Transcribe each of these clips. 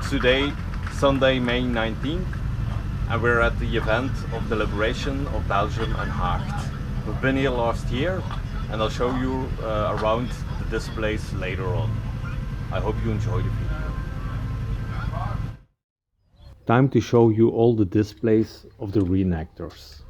It's today, Sunday, May 19th, and we're at the event of the Liberation of Belgium and Haacht. We've been here last year, and I'll show you around the displays later on. I hope you enjoy the video. Time to show you all the displays of the reenactors.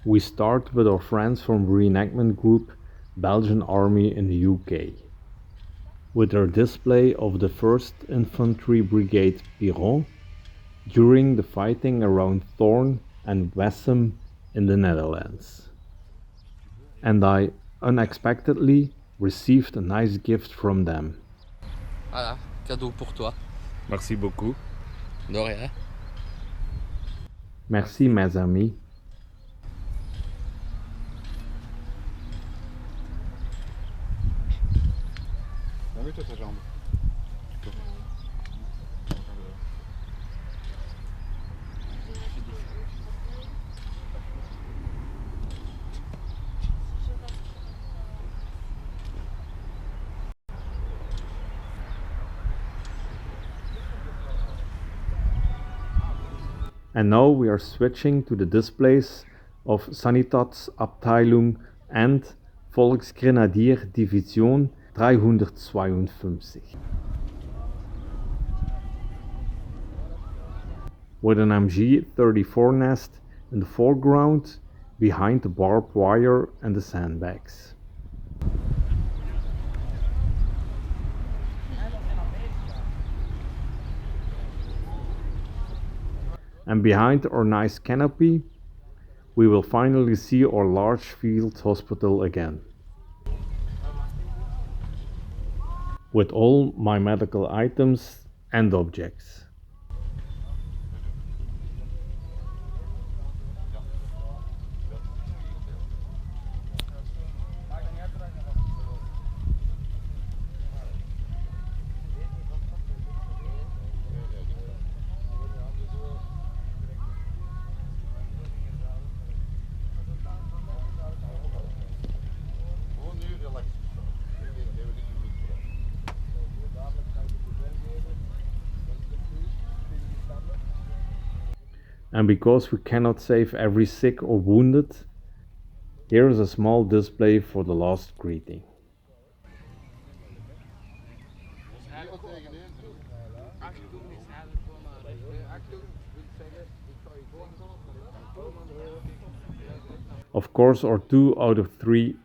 We start with our friends from reenactment group Belgian Army in the UK, with their display of the 1st Infantry Brigade Piron during the fighting around Thorn and Wessem in the Netherlands. And I unexpectedly received a nice gift from them. Voilà, cadeau pour toi. Merci beaucoup. De rien. Merci mes amis. Mets-toi ta jambe. And now we are switching to the displays of Sanitätsabteilung and Volksgrenadier Division 352. With an MG34 nest in the foreground behind the barbed wire and the sandbags. And behind our nice canopy, we will finally see our large field hospital again. With all my medical items and objects. And because we cannot save every sick or wounded, here is a small display for the last greeting. Of course, our 2 out of 3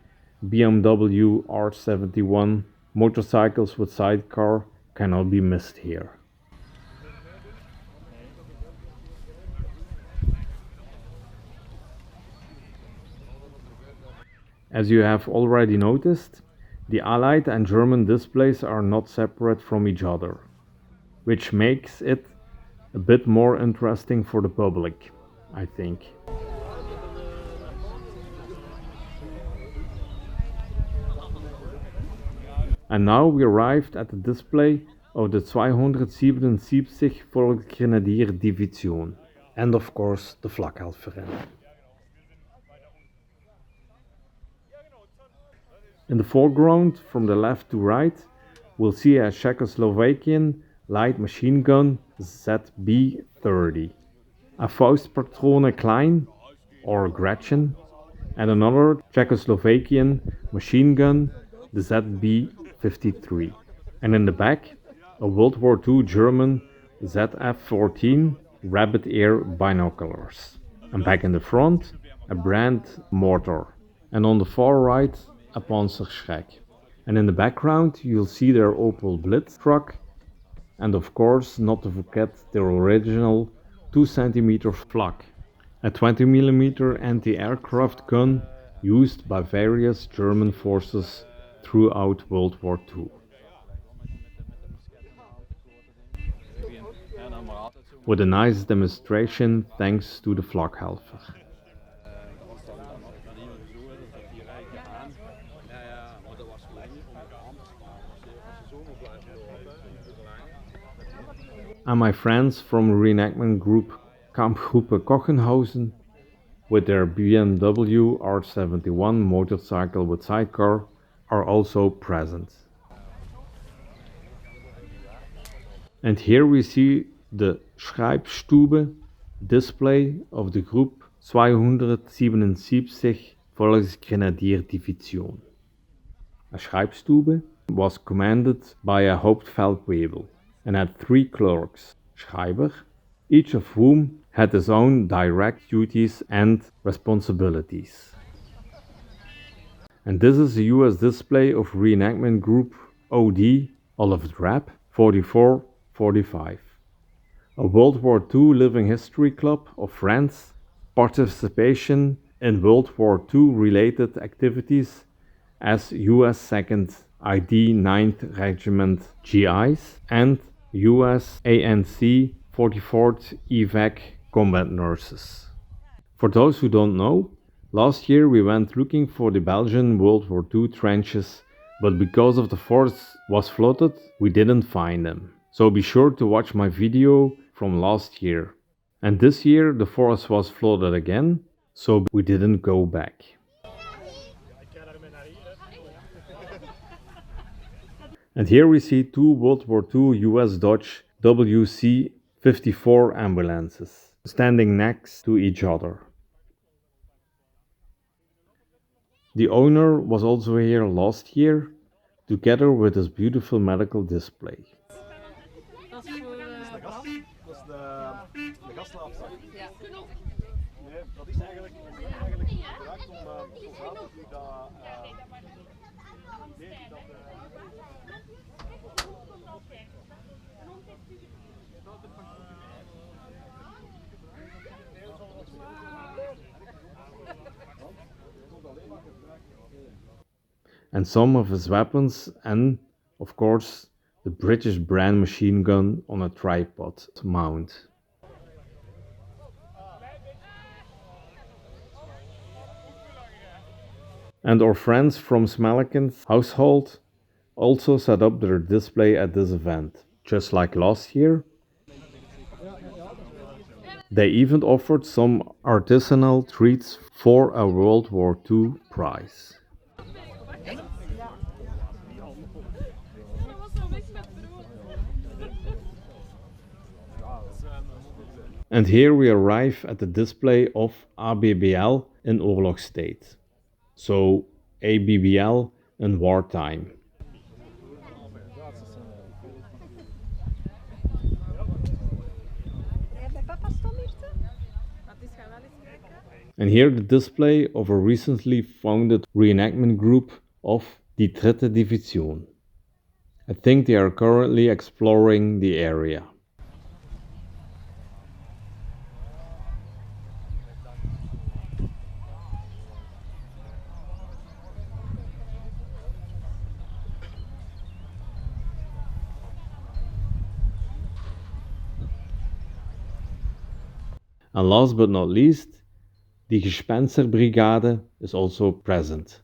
BMW R71 motorcycles with sidecar cannot be missed here. As you have already noticed, the Allied and German displays are not separate from each other, which makes it a bit more interesting for the public, I think. And now we arrived at the display of the 277 Volksgrenadier Division, and of course the Flakhelferinnen. In the foreground, from the left to right, we'll see a Czechoslovakian light machine gun ZB-30, a Faustpatrone Klein or Gretchen, and another Czechoslovakian machine gun, the ZB-53. And in the back, a World War II German ZF-14 Rabbit Air binoculars. And back in the front, a Brandt mortar. And on the far right, a Panzerschreck. And in the background you'll see their Opel Blitz truck, and of course not to forget their original 2 cm flak, a 20mm anti-aircraft gun used by various German forces throughout World War II. With a nice demonstration thanks to the Flakhelfer. And my friends from reenactment group Kampfgruppe Kochenhause with their BMW R71 motorcycle with sidecar are also present. And here we see the Schreibstube display of the Group 277 Volksgrenadier Division. A Schreibstube was commanded by a Hauptfeldwebel and had 3 clerks, Schreiber, each of whom had his own direct duties and responsibilities. And this is a US display of reenactment group OD Olive Drab 4445, a World War II living history club of friends, participation in World War II related activities as US 2nd ID 9th Regiment GIs and US ANC 44th EVAC combat nurses. For those who don't know, last year we went looking for the Belgian World War II trenches, but because of the forest was flooded, we didn't find them. So be sure to watch my video from last year. And this year the forest was flooded again, so we didn't go back. And here we see 2 World War II US Dodge WC 54 ambulances standing next to each other. The owner was also here last year, together with his beautiful medical display. Dat is voor dat is de gastenafslag. Ja. Nee, dat is eigenlijk gebruikt om soldaten die dat and some of his weapons and, of course, the British brand machine gun on a tripod mount. And our friends from Smellekens Household also set up their display at this event, just like last year. They even offered some artisanal treats for a World War II prize. And here we arrive at the display of ABBL in oorlogstijd, so ABBL in wartime. And here the display of a recently founded reenactment group of Die dritte Division. I think they are currently exploring the area. And last but not least, Die Gespensterbrigade is also present,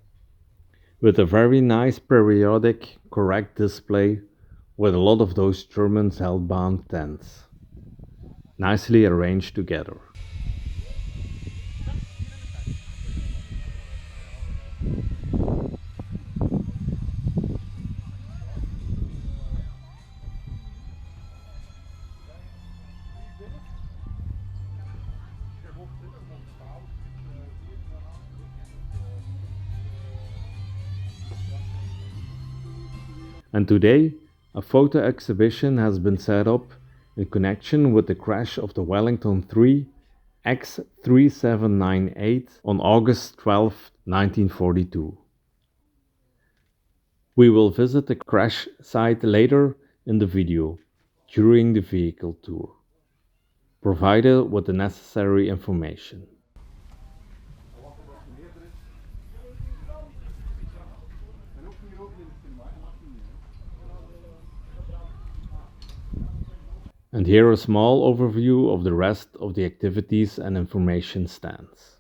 with a very nice periodic correct display with a lot of those German Seilbahn tents, nicely arranged together. And today, a photo exhibition has been set up in connection with the crash of the Wellington III X3798 on August 12, 1942. We will visit the crash site later in the video, during the vehicle tour, provided with the necessary information. And here a small overview of the rest of the activities and information stands.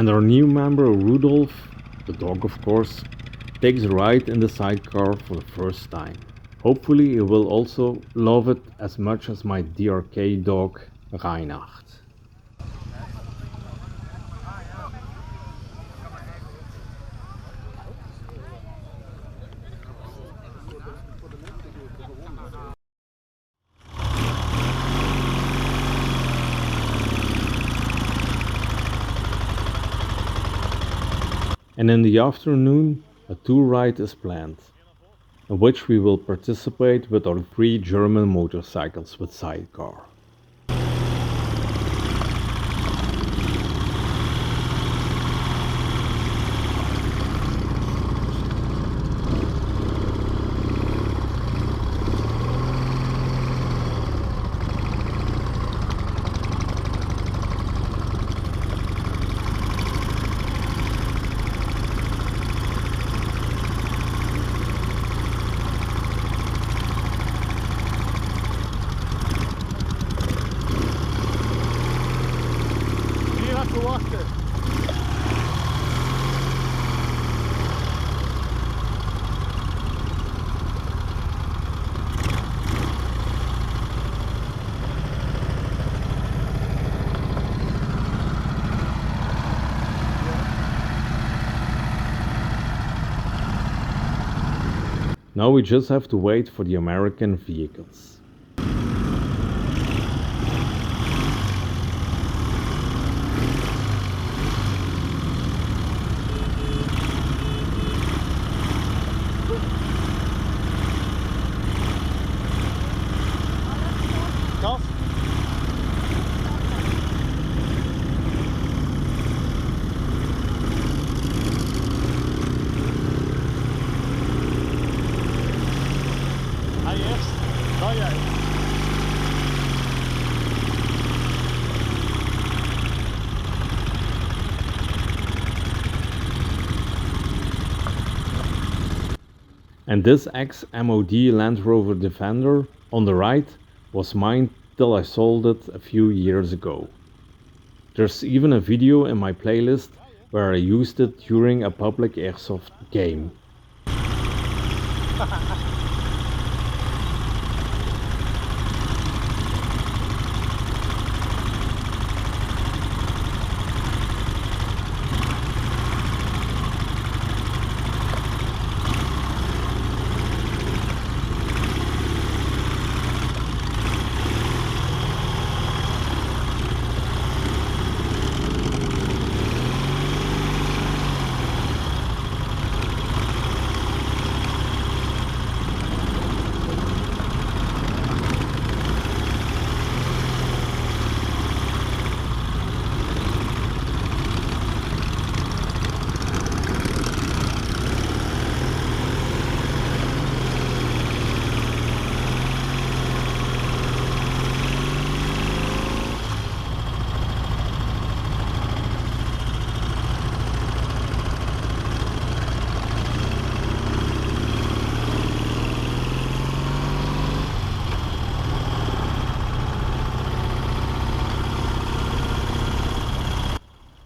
And our new member Rudolf, the dog of course, takes a ride in the sidecar for the first time. Hopefully he will also love it as much as my DRK dog Reinhard. And in the afternoon, a tour ride is planned, in which we will participate with our 3 German motorcycles with sidecar. Now we just have to wait for the American vehicles. And this ex-MOD Land Rover Defender on the right was mine till I sold it a few years ago. There's even a video in my playlist where I used it during a public airsoft game.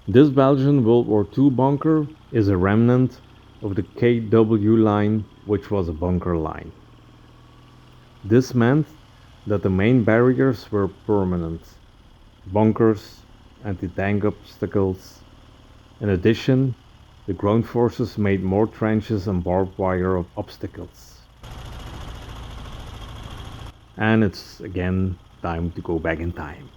This Belgian World War II bunker is a remnant of the KW line, which was a bunker line. This meant that the main barriers were permanent: bunkers, anti-tank obstacles. In addition, the ground forces made more trenches and barbed wire obstacles. And it's again time to go back in time.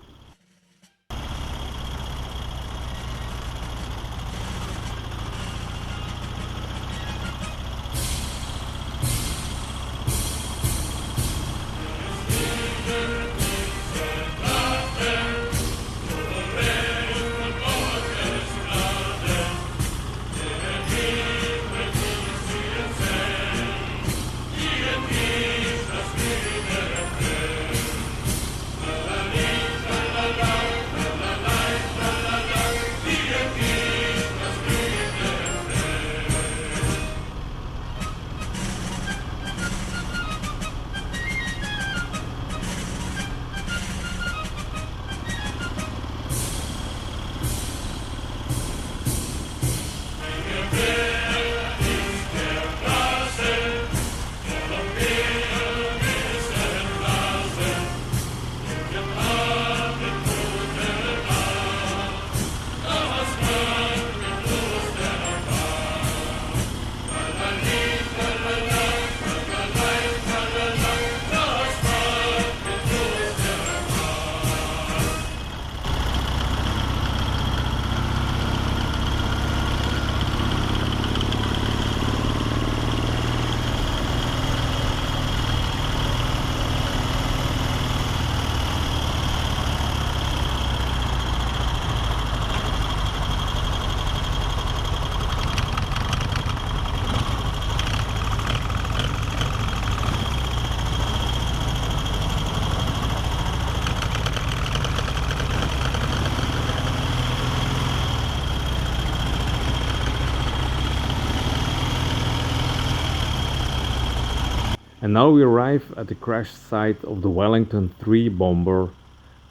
And now we arrive at the crash site of the Wellington III bomber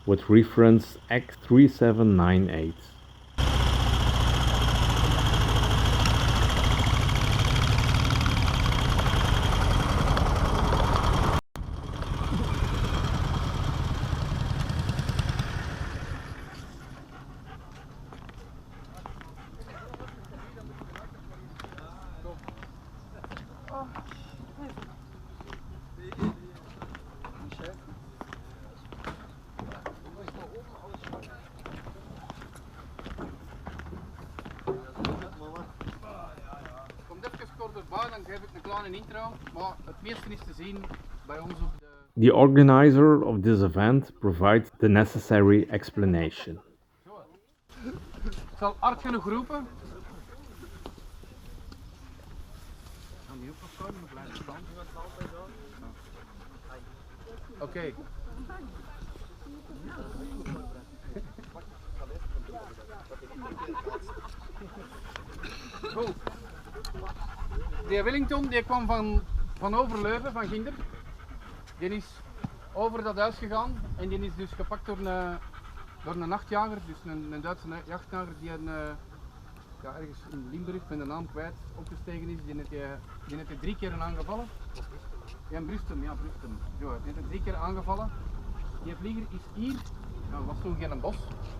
with reference X3798. Dan geef ik een kleine intro, maar het meeste is te zien bij ons op de... The organizer of this event provides the necessary explanation. Ik zal hard genoeg roepen. Oké. Goed. Die Wellington die kwam van Overleuven, van Ginder. Die is over dat huis gegaan en die is dus gepakt door een nachtjager, dus een Duitse jachtjager die ergens in Limburg, ik ben de naam kwijt, opgestegen is. Die heeft 3 keer aangevallen. Ja, Brustum. Zo, die heeft 3 keer aangevallen. Die vlieger is hier, dat was toen geen bos,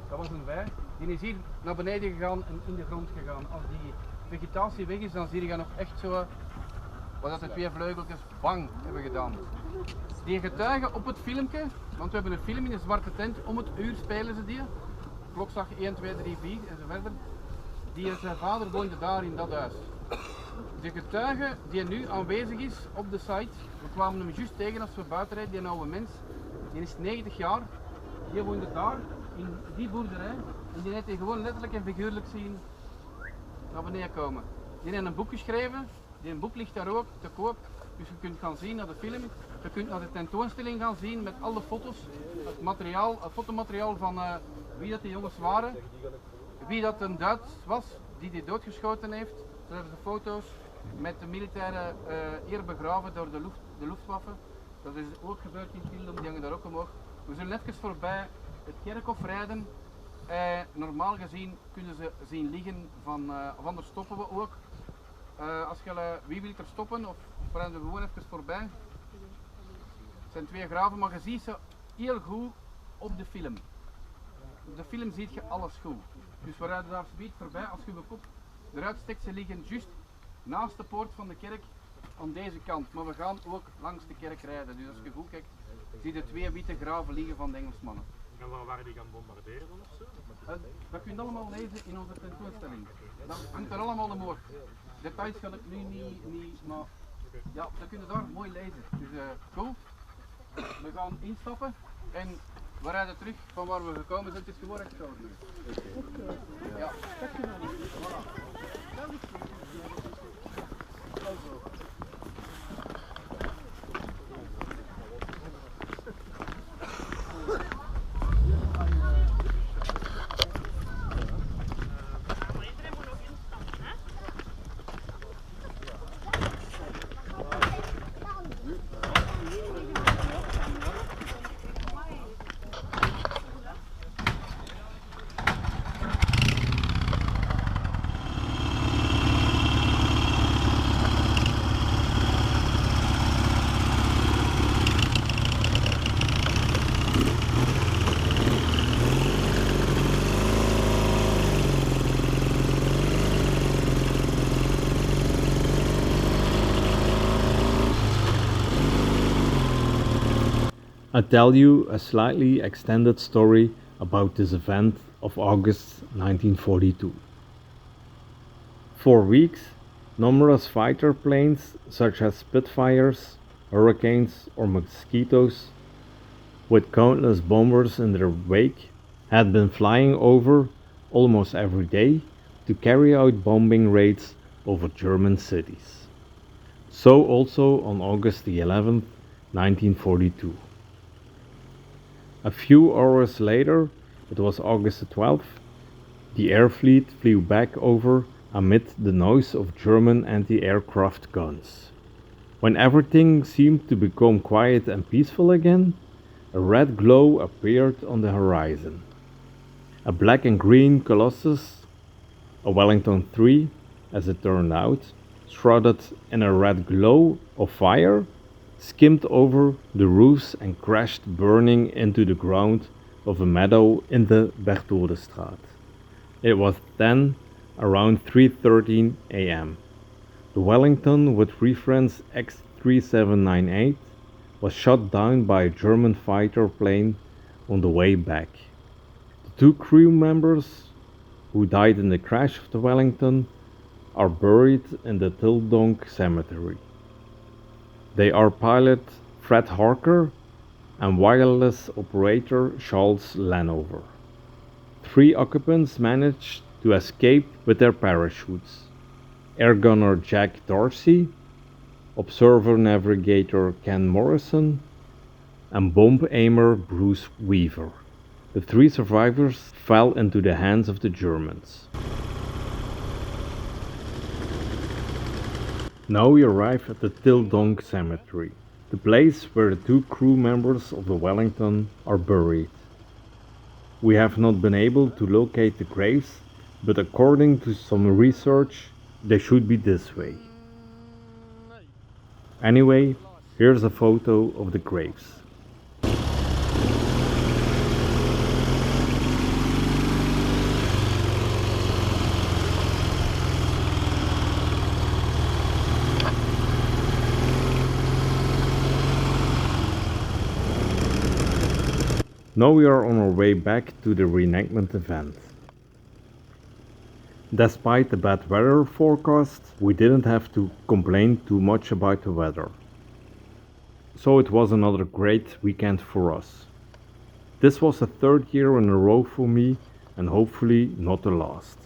dat was een wei. Die is hier naar beneden gegaan en in de grond gegaan. Als die vegetatie weg is, dan zie je nog echt zo wat de 2 vleugeltjes bang hebben gedaan. Die getuigen op het filmpje, want we hebben een film in een zwarte tent, om het uur spelen ze die. Klokslag 1, 2, 3, 4 en zo verder. Zijn vader woonde daar in dat huis. De getuige die nu aanwezig is op de site, we kwamen hem juist tegen als we buiten rijden, die oude mens, die is 90 jaar, die woonde daar in die boerderij en die heeft hij gewoon letterlijk en figuurlijk zien naar beneden komen. Die heeft een boek geschreven, die boek ligt daar ook te koop, dus je kunt gaan zien naar de film, je kunt naar de tentoonstelling gaan zien met alle foto's, het materiaal, het fotomateriaal van wie dat die jongens waren, wie dat een Duits was die doodgeschoten heeft, zelfs de foto's met de militaire eer begraven door de Luftwaffe. Dat is ook gebeurd in Tildonk, die hangen daar ook omhoog. We zullen even voorbij het kerkhof rijden. Normaal gezien kunnen ze zien liggen of anders stoppen we ook. Als je wie wil er stoppen of rijden we gewoon even voorbij. Het zijn 2 graven, maar je ziet ze heel goed op de film. Op de film zie je alles goed. Dus we rijden daar zoiets voorbij. Als je je kop eruit steekt, ze liggen juist naast de poort van de kerk aan deze kant. Maar we gaan ook langs de kerk rijden. Dus als je goed kijkt, zie je 2 witte graven liggen van de Engelsmannen. En waar waren die gaan bombarderen dan of zo? Dat kun je allemaal lezen in onze tentoonstelling. Dat hangt er allemaal omhoog. Details ga ik nu niet, maar ja, dat kun je daar mooi lezen. Dus goed, we gaan instappen en we rijden terug van waar we gekomen zijn. Het is gewoon rechtsdoor nu. Ja. I tell you a slightly extended story about this event of August 1942. For weeks, numerous fighter planes such as Spitfires, Hurricanes or Mosquitoes, with countless bombers in their wake, had been flying over almost every day to carry out bombing raids over German cities. So also on August the 11th, 1942. A few hours later, it was August the 12th, the air fleet flew back over amid the noise of German anti-aircraft guns. When everything seemed to become quiet and peaceful again, a red glow appeared on the horizon. A black and green colossus, a Wellington III, as it turned out, shrouded in a red glow of fire, skimmed over the roofs and crashed burning into the ground of a meadow in the Bertoldestraat. It was then around 3:13 am. The Wellington with reference X3798 was shot down by a German fighter plane on the way back. The 2 crew members who died in the crash of the Wellington are buried in the Tildonk cemetery. They are pilot Fred Harker and wireless operator Charles Lanover. 3 occupants managed to escape with their parachutes: air gunner Jack Darcy, observer navigator Ken Morrison, and bomb aimer Bruce Weaver. The 3 survivors fell into the hands of the Germans. Now we arrive at the Tildonk cemetery, the place where the 2 crew members of the Wellington are buried. We have not been able to locate the graves, but according to some research, they should be this way. Anyway, here's a photo of the graves. Now we are on our way back to the reenactment event. Despite the bad weather forecast, we didn't have to complain too much about the weather. So it was another great weekend for us. This was the 3rd year in a row for me, and hopefully not the last.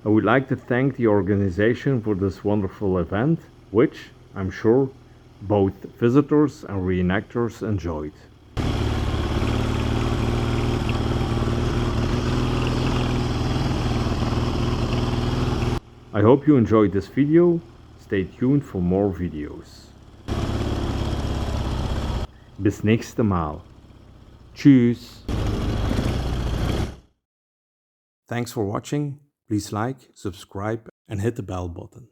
I would like to thank the organization for this wonderful event, which, I'm sure, both visitors and reenactors enjoyed. I hope you enjoyed this video. Stay tuned for more videos. Bis nächste Mal. Tschüss. Thanks for watching. Please like, subscribe and hit the bell button.